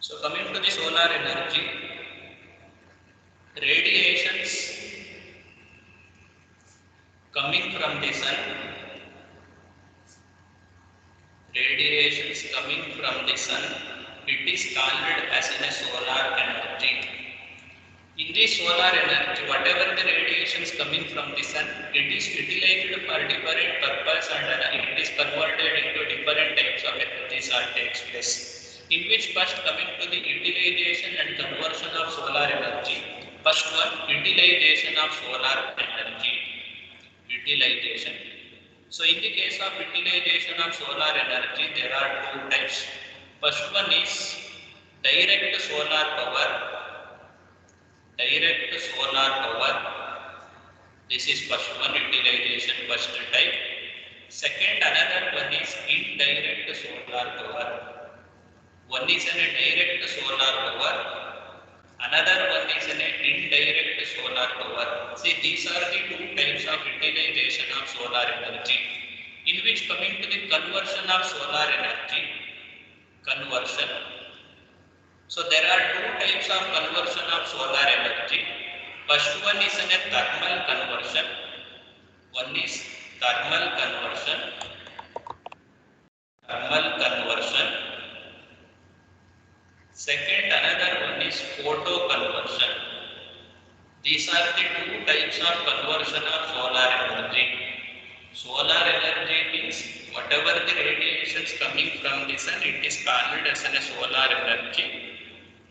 So coming to the solar energy, radiations coming from the sun, it is called as a solar energy. In the solar energy, whatever the radiations coming from the sun, it is utilized for different purpose and it is converted into different types of energies that takes place. In which first coming to the utilization and conversion of solar energy. First one, utilization of solar energy. Utilization. So in the case of utilization of solar energy, there are two types. First one is direct solar power. Direct solar power. This is first one, utilization, first type. Second, another one is indirect solar power. One is a direct solar power. Another one is an indirect solar power. See, these are the two types of utilization of solar energy. In which coming to the conversion of solar energy, conversion. So there are two types of conversion of solar energy. First one is a thermal conversion. One is thermal conversion. Thermal conversion. Second, another one is photo conversion. These are the two types of conversion of solar energy. Solar energy means whatever the radiations coming from the sun, it is called as a solar energy.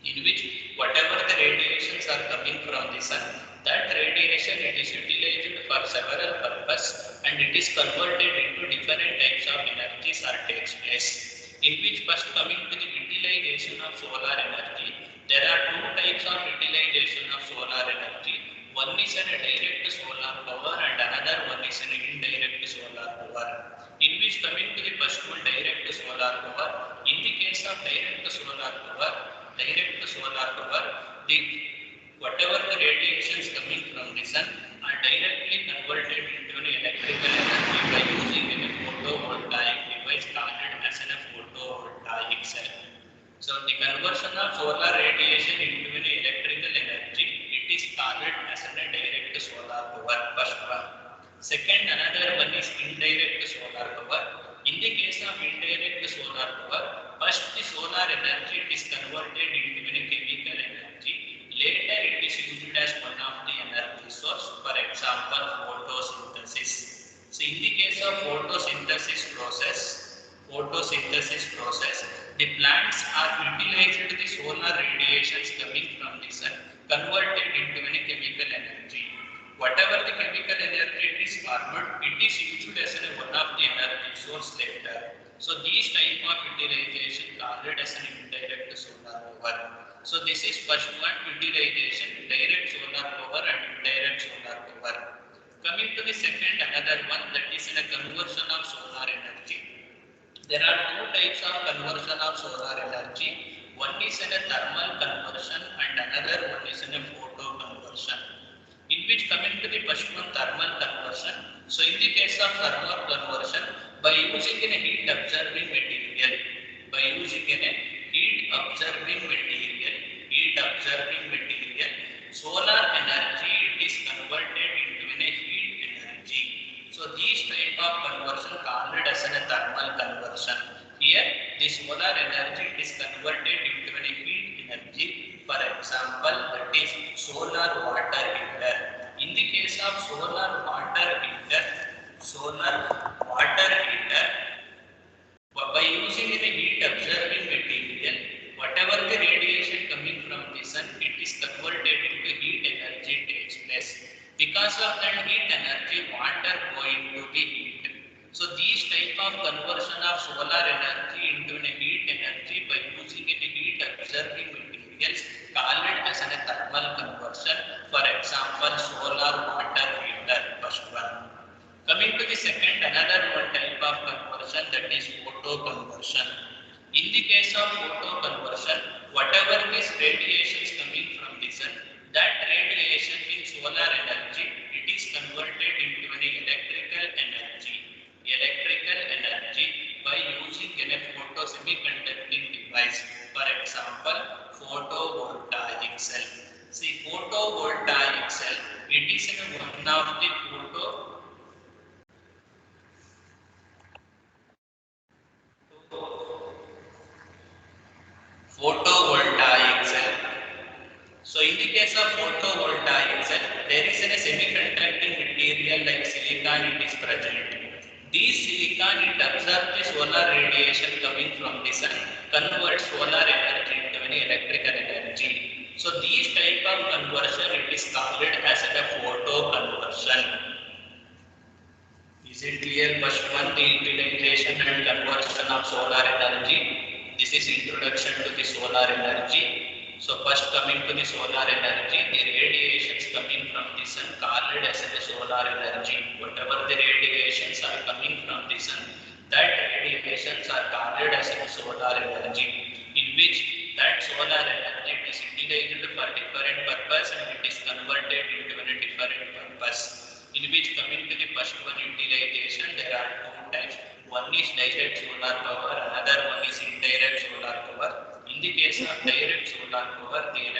In which whatever the radiations are coming from the sun, that radiation it is utilized for several purposes and it is converted into different types of energies or takes place. In which first coming to the utilization of solar energy, there are two types of utilization of solar energy. One is a direct solar power and another one is an indirect solar power. In which coming to the first one, direct solar power. In the case of direct solar power, whatever the radiations coming from the sun are directly converted into an electrical energy by using a photovoltaic device called as a photovoltaic cell. So the conversion of solar radiation into an electrical energy, it is called as a direct solar power. First one. Second, another one is indirect solar power. In the case of indirect solar power, first the solar energy is converted into a chemical energy. Later it is used as one of the energy source. For example, photosynthesis. So in the case of photosynthesis process, the plants are utilized the solar radiations coming from the sun, converted into a chemical energy. Whatever the chemical energy it is formed, it is used as one of the energy source later. So these type of utilization called as an indirect solar power. So this is first one, utilization, direct solar power and indirect solar power. Coming to the second, another one, that is in a conversion of solar energy. There are two types of conversion of solar energy. One is in a thermal conversion and another one is in a photo conversion. In which coming to the first one, thermal conversion. So in the case of thermal conversion, by using a heat absorbing material, solar energy it is converted into a heat energy. So these type of conversion called as a thermal conversion. Here the solar energy is converted into a heat energy. For example, that is solar water heater. In the case of solar water heater, by using a heat absorbing material, whatever the radiation coming from the sun, it is converted into heat energy takes place. Because of that heat energy, water going to be heat. So these type of conversion of solar energy into a heat energy by using a heat absorbing materials called as a thermal conversion. For example, solar water heater, first one. Coming to the second, another one type of conversion, that is photo conversion. In the case of photo conversion, whatever is radiations coming from the sun, that radiation in solar energy, it is converted into an electrical energy by using a photo semiconducting device. For example, one of the photovoltaic cell. So in the case of photovoltaic cell, there is a semiconducting material like silicon, it is present. This silicon, it absorbs the solar radiation coming from the sun, converts solar energy into an electrical energy. So these type of conversion, it is called as a photo conversion. Is it clear? First one, the utilization and conversion of solar energy. This is introduction to the solar energy. So first coming to the solar energy, the radiations coming from the sun called as the solar energy. Whatever the radiations are coming from the sun, that radiations are called as the solar energy, in which that solar energy is utilized for different purpose and it is converted into a different purpose. In which coming to the first one utilization, there are two types. One is direct solar power, another one is indirect solar power. In the case of direct solar power, the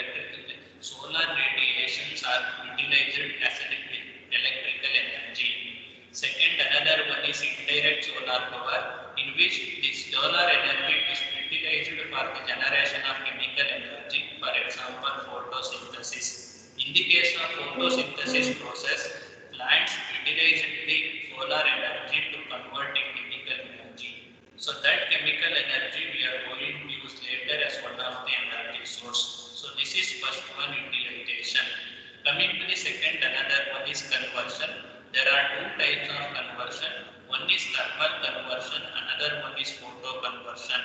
solar radiations are utilized as electrical energy. Second, another one is indirect solar power, in which this solar energy is utilized for the generation of chemical energy, for example, photosynthesis. In the case of photosynthesis process, plants utilize the solar energy to convert the chemical energy. So that chemical energy we are going to use later as one of the energy source. So this is first one, utilization. Coming to the second, another one is conversion. There are two types of conversion. One is thermal conversion, another one is photo conversion.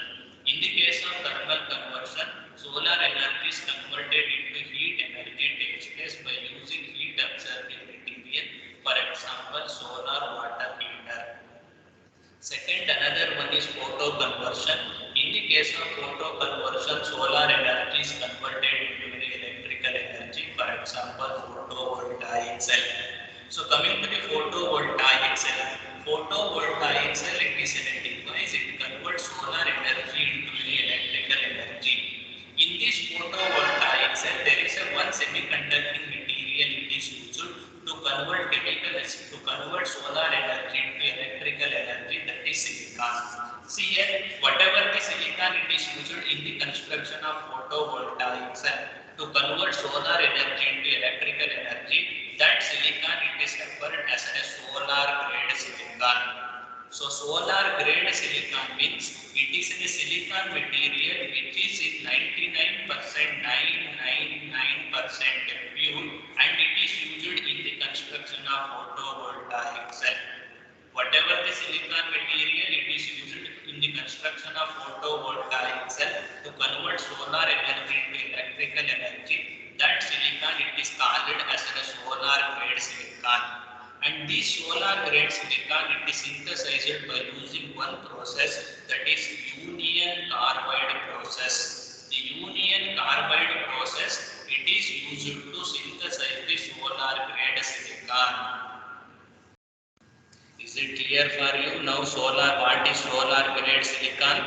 In the case of thermal conversion, solar energy is converted into heat energy takes place by using heat absorbing material, for example, solar water heater. Second, another one is photo conversion. In the case of photo conversion, solar energy is converted into electrical energy, for example, photovoltaic cell. So coming to the photovoltaic cell, it is an device, it converts solar energy into electrical energy. In this photovoltaic cell, there is a one semiconducting material it is used to convert solar energy into electrical energy, that is silicon. See here, whatever the silicon it is used in the construction of photovoltaic cell to convert solar energy into electrical energy, that silicon it is referred as a solar grade silicon. So solar grade silicon means it is a silicon material which is in 99% pure and it is used in the construction of photovoltaic cell. Whatever the silicon material it is used in the construction of photovoltaic cell to convert solar energy into electrical energy, that silicon it is called as a solar grade silicon. And this solar grade silicon it is synthesized by using one process, that is union carbide process. The union carbide process it is used to synthesize the solar grade silicon. Is it clear for you? Now what is solar grade silicon?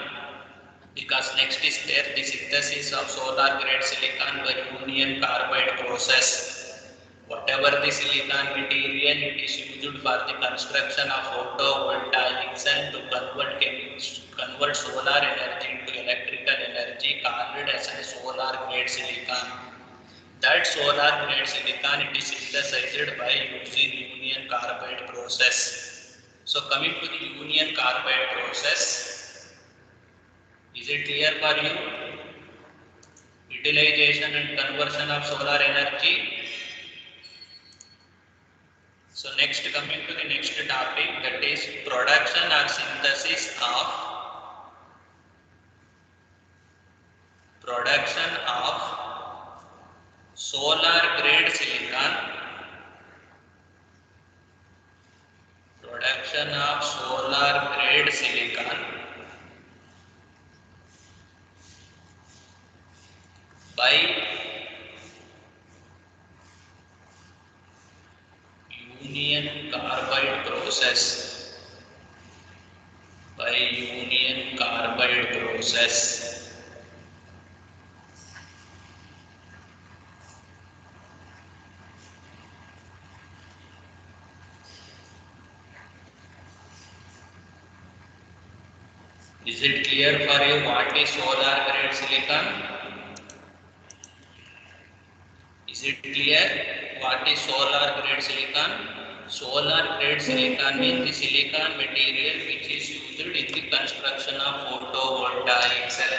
Because next is there the synthesis of solar grade silicon by union carbide process. Whatever the silicon material it is used for the construction of photovoltaic cell to convert solar energy into electrical energy called as a solar grade silicon. That solar grade silicon it is synthesized by using union carbide process. So coming to the union carbide process, is it clear for you? Utilization and conversion of solar energy. So next, coming to the next topic, that is production or synthesis of solar grade silicon. Production of solar grade silicon by union carbide process. Is it clear for you what is solar grade silicon? Is it clear what is solar grade silicon? Solar grade silicon means the silicon material which is used in the construction of photovoltaic cell.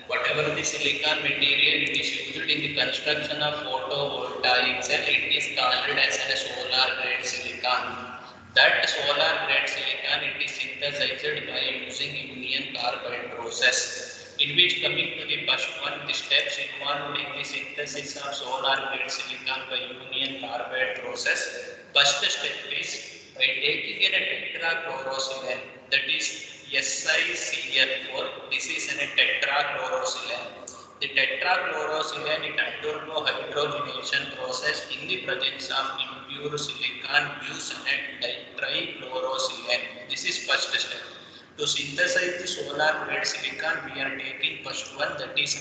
Whatever the silicon material it is used in the construction of photovoltaic cell, it is called as a solar grade silicon. That solar grade silicon it is synthesized by using union carbide process. In which, coming to the first one, the steps involved in the synthesis of solar grade silicon by union carbide process. First step is by taking in a tetrachlorosilane, that is SiCl4. This is a tetrachlorosilane. The tetrachlorosilane it undergo hydrogenation process in the presence of impure silicon gives a trichlorosilane. This is first step. To synthesize the solar grade silicon, we are taking first one, that is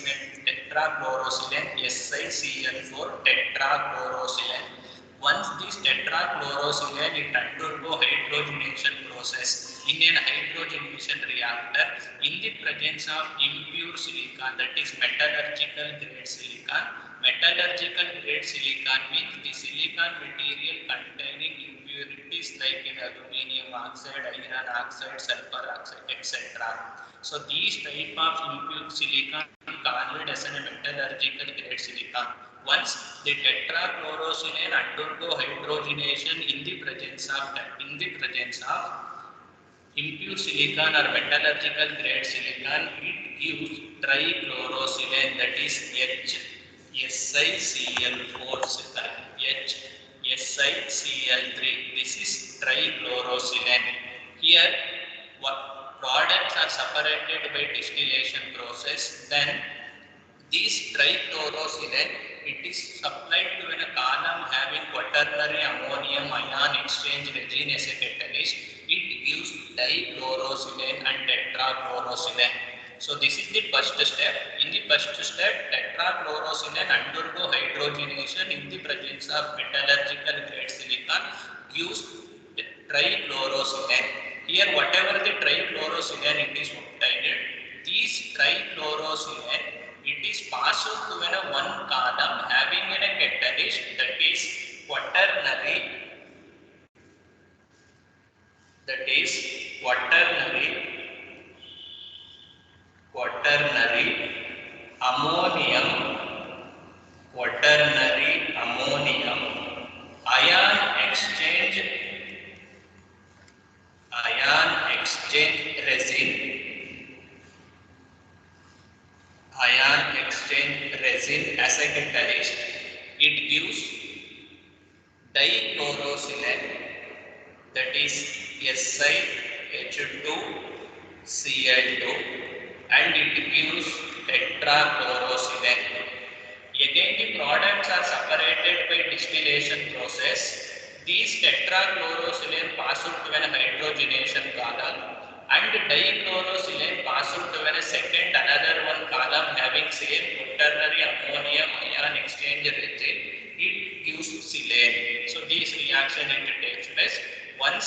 tetrachlorosilane, SiCl4 tetrachlorosilane. Once this tetrachlorosilane it undergo hydrogenation process in an hydrogenation reactor in the presence of impure silicon, that is metallurgical grade silicon. Metallurgical grade silicon means the silicon material containing impurities like in aluminium oxide, iron oxide, sulfur oxide, etc. So these type of impure silicon called as a metallurgical grade silicon. Once the tetrachlorosilane undergo hydrogenation in the presence of impure silicon or metallurgical grade silicon, it gives trichlorosilane, that is SiCl4 SiCl3. This is trichlorosilane. Here what products are separated by distillation process. Then this trichlorosilane it is supplied to a column having quaternary ammonium ion exchange resin as a catalyst. It gives dichlorosilane and tetrachlorosilane. So this is the first step. In the first step, tetrachlorosilane undergo hydrogenation in the presence of metallurgical grade silicon gives trichlorosilane. Here whatever the trichlorosilane it is obtained, these trichlorosilane it is passed to one column having a catalyst, that is quaternary ammonium ion exchange resin as a catalyst. It gives dichlorosilane, that is SiH2Cl2, and it gives tetrachlorosilane. Again the products are separated by distillation process. These tetrachlorosilane pass to a hydrogenation column and dichlorosilane pass to a second another one column having same quaternary ammonium ion exchange resin. It gives silane. So this reaction it takes place once,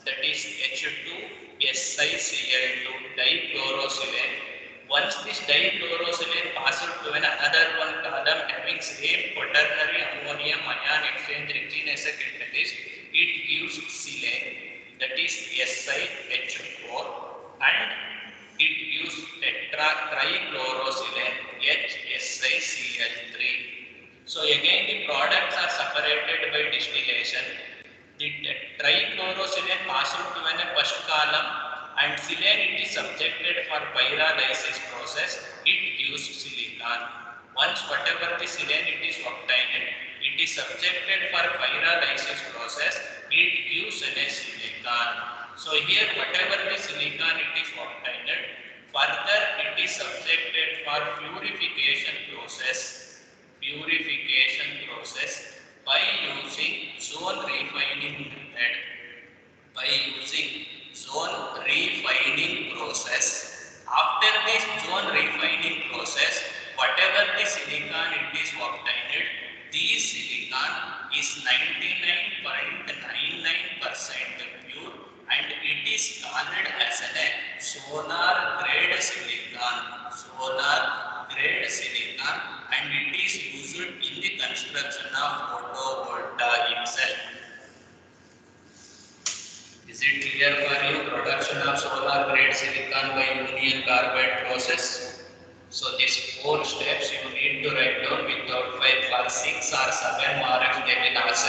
that is H2SiCl2 dichlorosilane. Once this dichlorosilane passes to another one column having same quaternary ammonium ion exchange resin as a catalyst, it gives silane, that is SiH4, and it gives trichlorosilane HSiCl3. So again the products are separated by distillation. The trichlorosilane passes to a first column and silane it is subjected for pyrolysis process. It gives silicon. Once whatever the silane it is obtained, it is subjected for pyrolysis process. It gives a silicon. So here whatever the silicon it is obtained, further it is subjected for purification process by using zone refining method. After this zone refining process, whatever the silicon it is obtained, this silicon is 99.99% pure and it is called as a solar solar grade silicon and it is used in the construction of photovoltaic cell. Is it clear for you? Production of solar grade silicon by union carbide process. So these 4 steps you need to write down without fail. For 6 or 7 marks they will ask.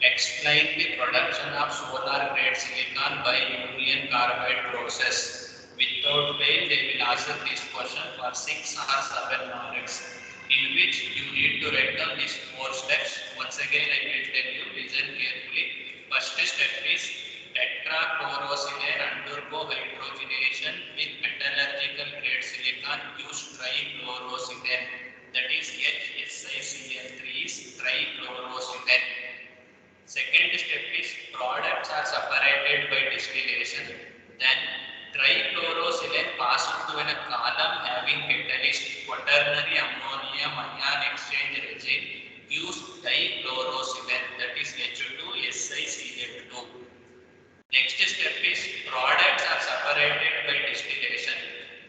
Explain the production of solar grade silicon by union carbide process. Without fail they will ask this question for 6 or 7 marks, in which you need to write down these 4 steps. Once again I will tell you, listen carefully. First step is tetrachlorosilane undergo hydrogenation with metallurgical grade silicon use trichlorosilane, that is HSiCl3 is trichlorosilane. Second step is products are separated by distillation. Then trichlorosilane passed through a column having catalyst quaternary ammonium ion exchange regime use dichlorosilane, that is H2SiCl2. Next step is products are separated by distillation.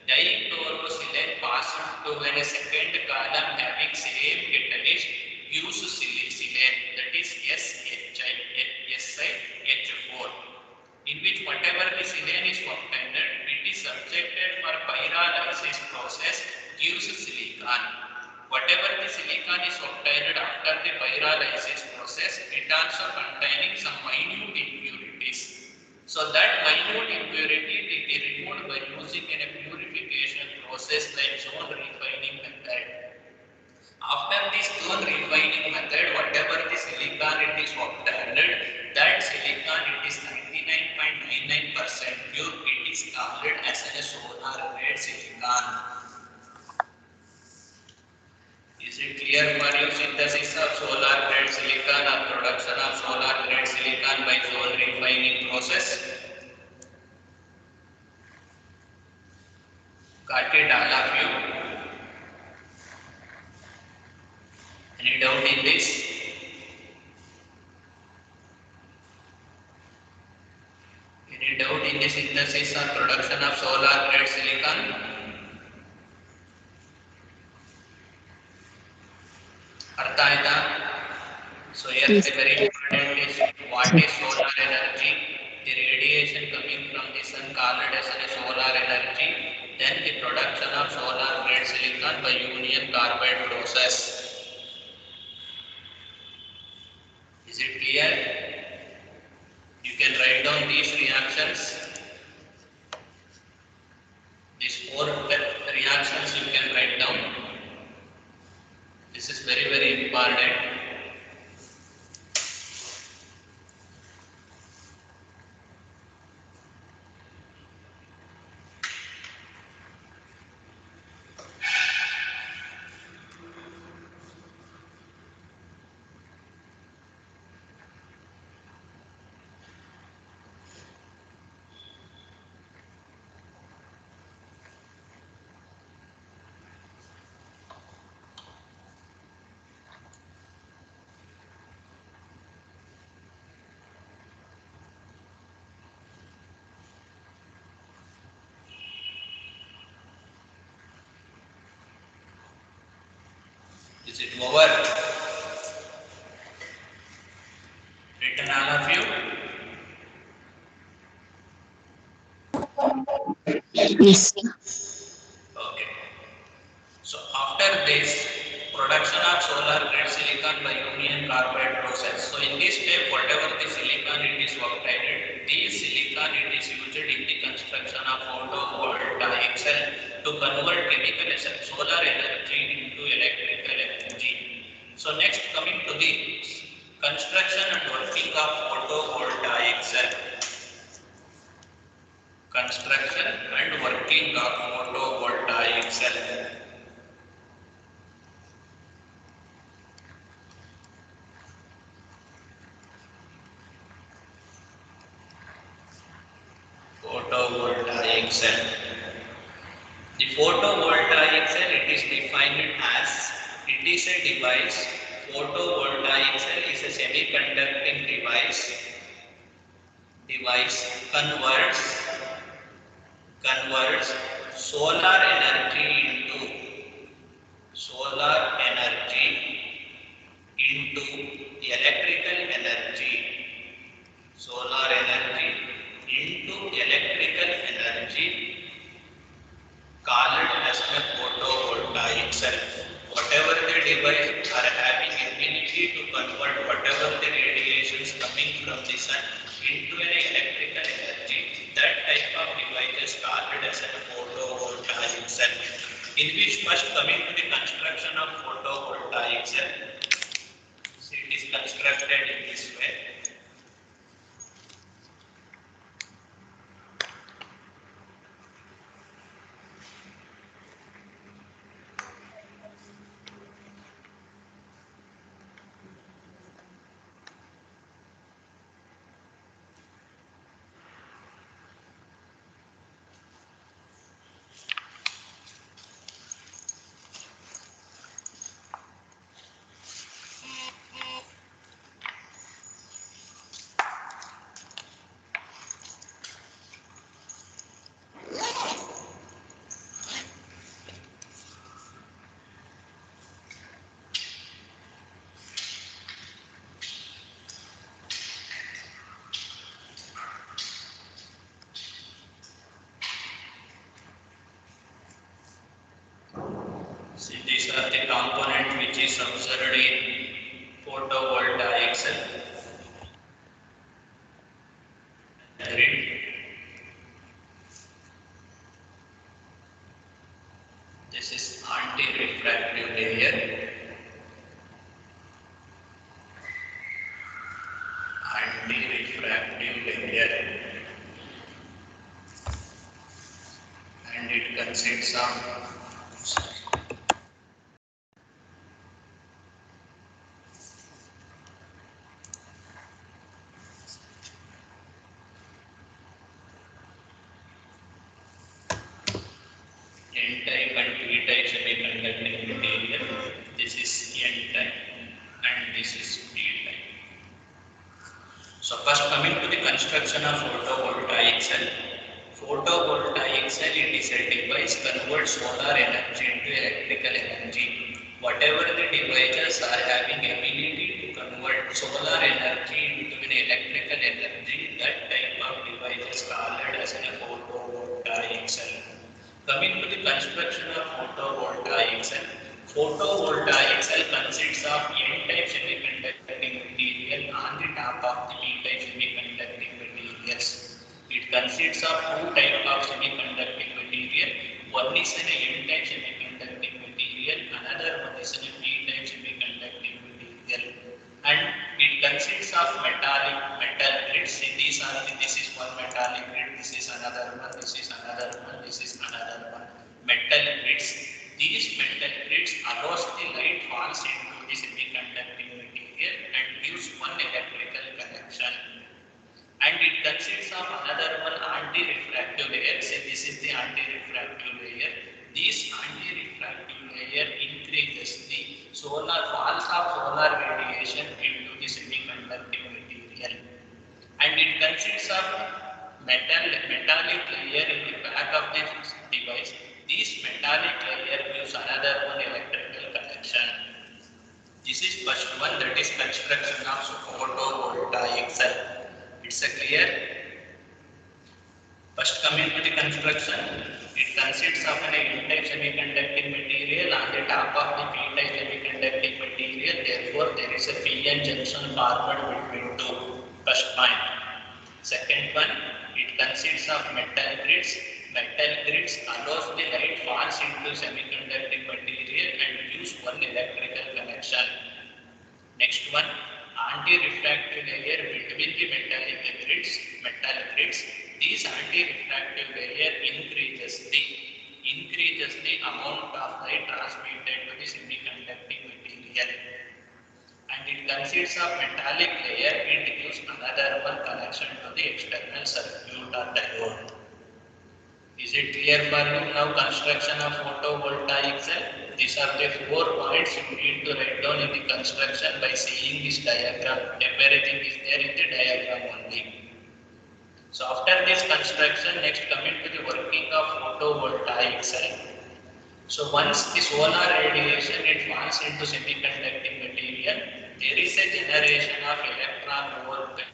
Dichlorosilane passed through a second column having same catalyst use silane, that is SiH4, in which whatever the silane is obtained, it is subjected for pyrolysis process gives silicon. Whatever the silicon is obtained after the pyrolysis process, it also containing some minute impurities. So that minute impurity will be removed by using a purification process like zone refining method. After this zone refining method, whatever the silicon it is obtained, that silicon it is 99.99% pure, it is called as a solar grade silicon. Is it clear for you? Synthesis of solar grade silicon or production of solar grade silicon by zone refining process? Got it, all of you? Any doubt in this? Any doubt in the synthesis or production of solar grade silicon? Artha aita? So here the very important is what is solar energy? The radiation coming from the sun called as a solar energy. Then the production of solar grade silicon by union carbide process. Is it clear? You can write down these reactions. These 4 reactions you can write down. This is very, very important. Is it over? Written all of you? Yes. Okay. So after this, production of solar grade silicon by union carbide process. So in this step, whatever the silicon it is obtained, this silicon it is used in the construction of photovoltaic cell to convert chemical solar energy into electrical energy. So next, coming to the construction and working of photovoltaic cell. Construction and working of photovoltaic cell. Photovoltaic cell. The photovoltaic cell it is defined as, it is a device. Photovoltaic cell is a semiconducting device. Converts solar energy itself. Whatever the device are having ability to convert whatever the radiations coming from the sun into an electrical energy, that type of device is called as a photovoltaic cell. In which first coming to the construction of photovoltaic cell, so it is constructed in this way. See, these are the component which is observed in photovoltaic cell. Grid. This is anti-refractive layer. Anti-refractive layer. And it consists of N-type and P-type semiconducting material. This is N-type and this is P-type. So first coming to the construction of photovoltaic cell. Photovoltaic cell, it is a device converts solar energy into electrical energy. Whatever the devices are having ability to convert solar energy into an electrical energy, that type of device is called as a photovoltaic cell. Coming to the construction of photovoltaic cell. Photovoltaic cell consists of N-type semiconducting material on the top of the P-type semiconducting materials. It consists of two types of semiconducting material. One is an N-type semiconducting material, another one is a P-type semiconducting material. And it consists of metal grids. This is one metallic grid, this is another one, this is another one, this is another one. Metal grids. These metal grids allows the light falls into the semiconducting material and gives one electrical connection. And it consists of another one anti-refractive layer. Say this is the anti-refractive layer. This anti-refractive layer increases the falls of solar radiation into the semiconducting material. And it consists of metallic layer in the back of the device. This metallic layer gives another one electrical connection. This is first one, that is construction of photovoltaic cell. It's a clear. First coming to the construction, it consists of an N-type semiconducting material on the top of the P-type semiconducting material. Therefore, there is a PN junction formed between two. First point. Second one, it consists of metal grids. Metal grids allows the light falls into semiconducting material and gives one electrical connection. Next one, anti-refractive layer between the metal grids. This anti-refractive layer increases the amount of light transmitted to the semiconducting material. And it consists of metallic layer. It gives another one connection to the external circuit or diode. Is it clear for you now? Construction of photovoltaic cell. These are the 4 points you need to write down in the construction by seeing this diagram. Everything is there in the diagram only. So after this construction, next coming to the working of photovoltaic cell. So once the solar radiation it falls into semiconducting material, there is a generation of electron-hole pair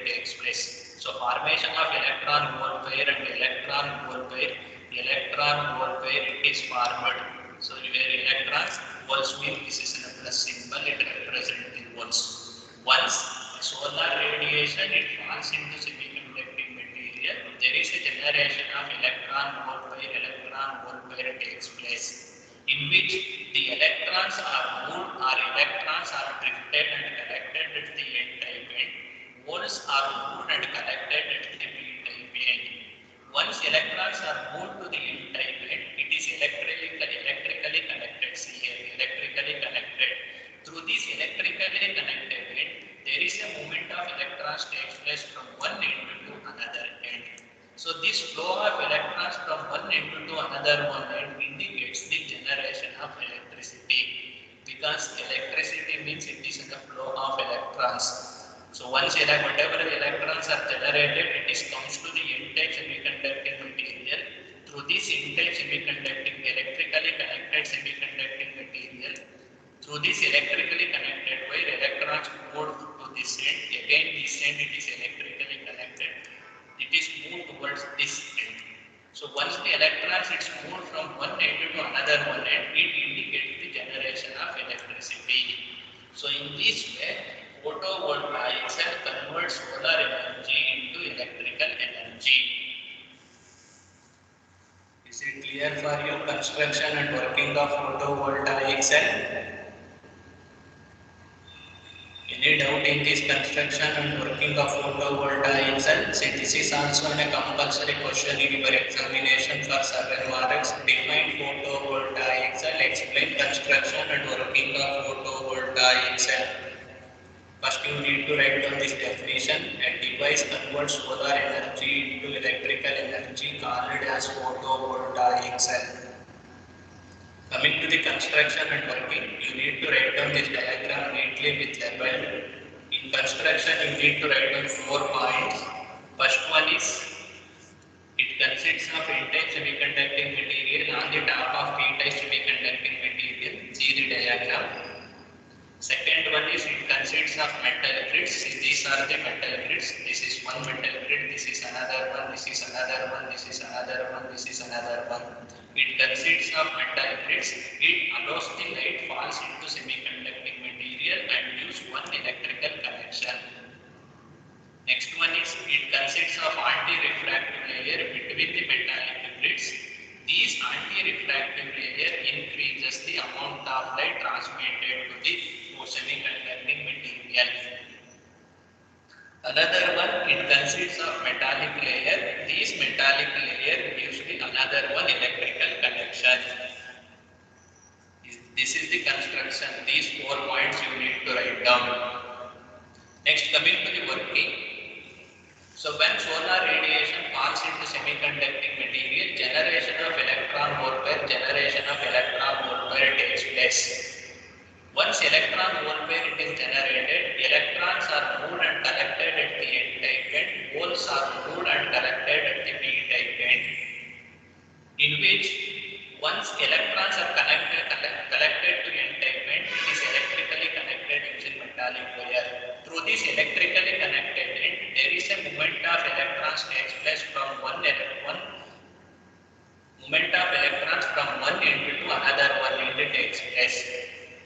takes place. So formation of electron-hole pair and electron-hole pair it is forward. So where electrons, holes mean this is a plus symbol, it represents the holes. Once solar radiation it falls into semiconducting material, there is a generation of electron hole pair takes place, in which the electrons are moved or electrons are drifted and collected at the n-type end. Holes are moved and collected at the p-type end. Once electrons are moved to the n-type end, it is electrically connected. See here, electrically connected. Through this electrically connected end, there is a movement of electrons takes place from one end to another end. So this flow of electrons from one end to another one end indicates the generation of electricity, because electricity means it is a flow of electrons. So once whatever electrons are generated, it is comes to the n-type semiconducting material. Through this n-type semiconducting electrically connected semiconducting material, through this electrically connected wire, electrons moved to this end. Again, this end it is electrically connected. It is moved towards this end. So once the electrons it's moved from one end to another one end, it indicates the generation of electricity. So in this way, photovoltaic cell converts solar energy into electrical energy. Is it clear for you? Construction and working of photovoltaic cell? Any doubt in this construction and working of photovoltaic cell? See, this is also a compulsory question in your examination for 7 marks. Define photovoltaic cell, explain construction and working of photovoltaic cell. First you need to write down this definition. A device converts solar energy into electrical energy called as photovoltaic cell. Coming to the construction and working, you need to write down this diagram neatly with label. In construction, you need to write down 4 points. First one is, it consists of n-type semiconducting material on the top of p-type semiconducting material. See the diagram. Second one is, it consists of metal grids. See, these are the metal grids. This is one metal grid, this is another one, this is another one, this is another one, this is another one. It consists of metal grids. It allows the light falls into semiconducting material and gives one electrical connection. Next one is, it consists of anti-refractive layer between the metallic grids. These anti-refractive layer increases the amount of light transmitted to the semiconducting material. Another one, it consists of metallic layer. This metallic layer gives the another one electrical connection. This is the construction. These 4 points you need to write down. Next, coming to the working. So when solar radiation falls into semiconducting material, generation of electron hole pair takes place. Once electron hole pair it is generated, electrons are moved and collected at the n-type end, holes are moved and collected at the p-type end, in which once electrons are collected to n-type end, it is electrically connected using metallic wire. Through this electrically connected end, there is a movement of electrons takes place from one end to another one end takes place.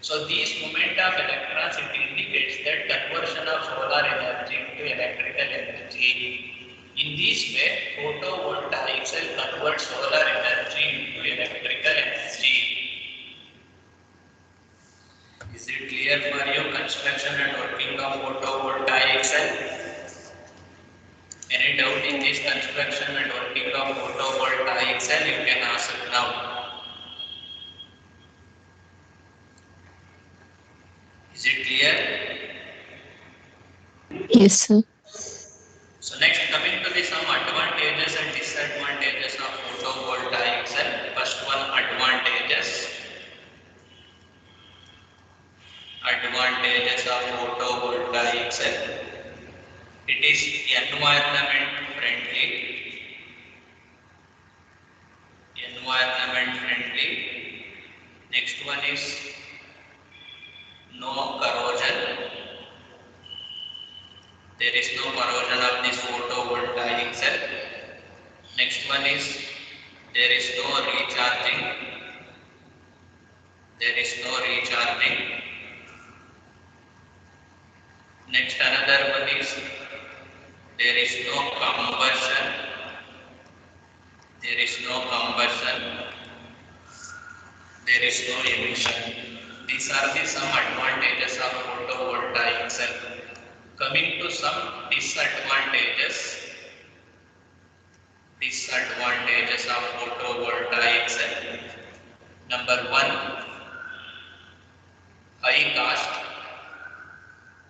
So this movement of electrons, it indicates that conversion of solar energy into electrical energy. In this way, photovoltaic cell converts solar energy into electrical energy. Is it clear for you? Construction and working of photovoltaic cell? Any doubt in this construction and working of photovoltaic cell? You can ask now. Is it clear? Yes, sir. So next, coming to the some advantages and disadvantages of photovoltaic cell. First one, advantages. Advantages of photovoltaic cell. It is environment friendly. Next one is no corrosion. There is no corrosion of this photovoltaic cell. Next one is there is no recharging. there is no recharging. Next, another one is there is no combustion. There is no combustion. There is no emission. These are the some advantages of photovoltaic cell. Coming to some disadvantages of photovoltaic cell. Number one, high cost.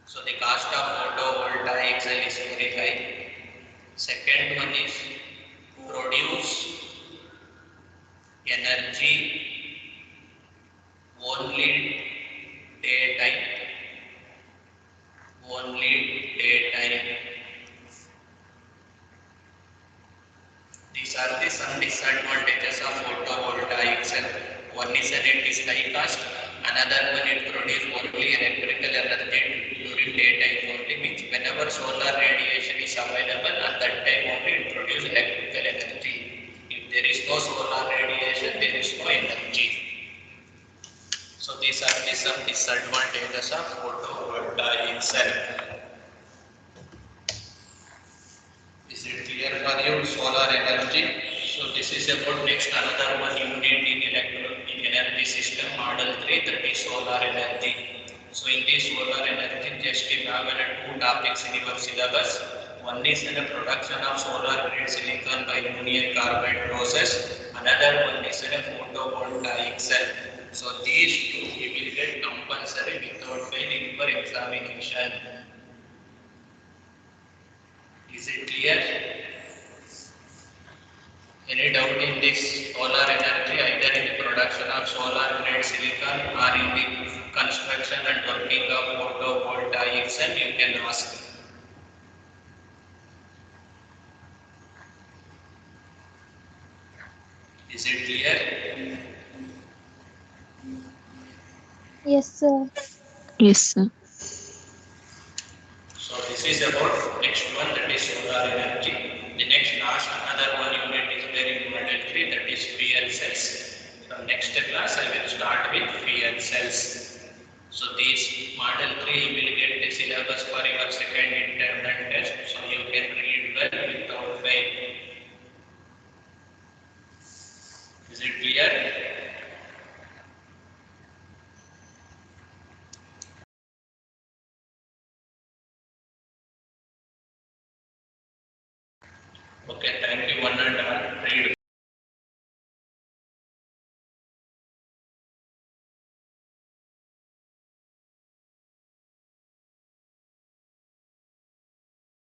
So the cost of photovoltaic cell is very high. Second one is produce energy only daytime. These are the some disadvantages of photovoltaic cell. One is that it is high cost. Another one, it produces only electrical energy during daytime only, means whenever solar radiation is available at that time only it produces electrical energy. If there is no solar radiation, there is no energy. So these are the some disadvantages of photovoltaic cell. Is it clear for you? Solar energy. So this is about next another one unit in energy system model 3, that is solar energy. So in this solar energy, just we have two topics in your syllabus. One is the production of solar grade silicon by ammonium carbide process. Another one is the photovoltaic cell. So these two we will get compulsory without fail in your examination. Is it clear? Any doubt in this solar energy, either in the production of solar grade silicon or in the construction and working of photovoltaic cell, you can ask. Is it clear? Yes, sir. Yes, sir. So this is about next one, that is solar energy. The next last another one unit is there in model 3, that is fuel cells. From next class I will start with fuel cells. So this model 3 will get the syllabus for your second internal test. So you can read well without fail. Is it clear? Okay, thank you one and all. Read.